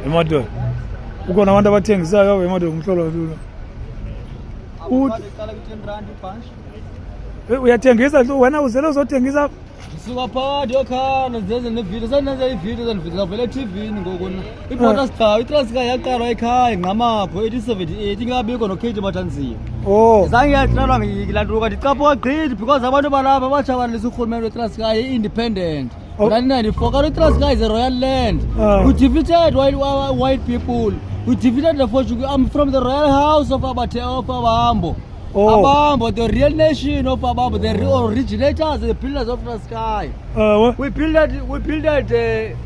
emotweni ukhona abantu abathengisayo apha emotweni umhlolo lula uyathengisa wena uzele uzothengisa Suka phakathi yokhana zenze nevidiyo sendenze ividiyo zendividiyo zavela eTV-ni ngokuna iPodcast cha iTranskei yaqalwa ekhaya ngqamakho 1878 ingabikho noKJ Mathanzima zange yahlelwa ngilantuka ndicaphuka gqithi because abantu balapha batshabalalisa urhulumente weTranskei i-independent 1994 kanti iTranskei is a royal land we defeated white people we defeated the Portuguese. I'm from the royal house of Abambo. Abambo, the real nation of Abambo, the real originators, the builders of Transkei. We built the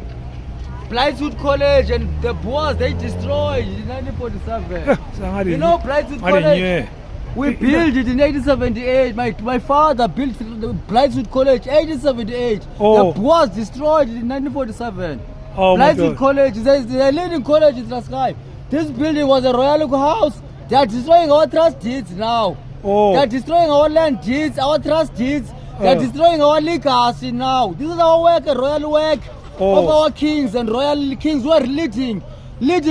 Blythewood College and the Boers they destroyed in 1947. You know Blythewood College? We built it in 1878. My father built the Blythewood College 1878. The Boers destroyed it in 1947. Blythewood College is the leading college in Transkei. This building was a royal house. They are destroying our trust deeds now. They are destroying our land deeds, our trust deeds. They are destroying our legacy now. This is our work, a royal work of our kings and royal kings who are leading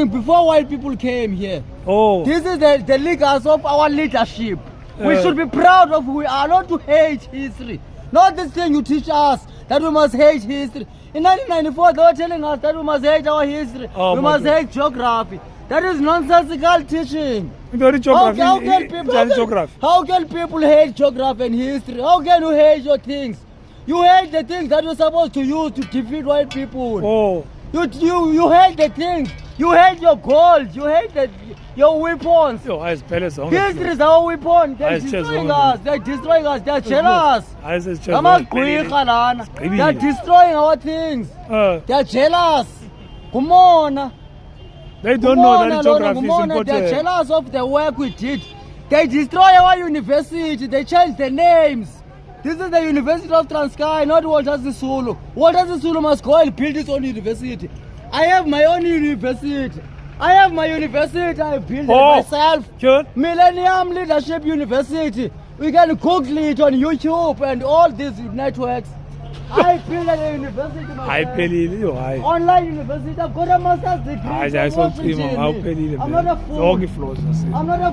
before white people came here. This is the legacy of our leadership. We should be proud of who we are, not to hate history. Not this thing you teach us, that we must hate history. In 1994, they were telling us that we must hate our history. We must hate geography. That is nonsensical teaching. How can people hate geography and history? How can you hate your things? You hate the things that you're supposed to use to defeat white people. You hate the things. You hate your gold. You hate your weapons. History is our weapon. They're destroying us. They're destroying us. They're jealous. They're destroying our things. They're jealous. Come on. They don't know that geography is important. They're jealous of the work we did. They destroy our university. They change the names. This is the University of Transkei, not Walter Sisulu. Walter Sisulu must go and build his own university. I have my own university. I built it myself. Millennium Leadership University. We can Google it on YouTube and all these networks. I built a university myself. Online university. I've got a master's degree. I'm not a fool. I'm not a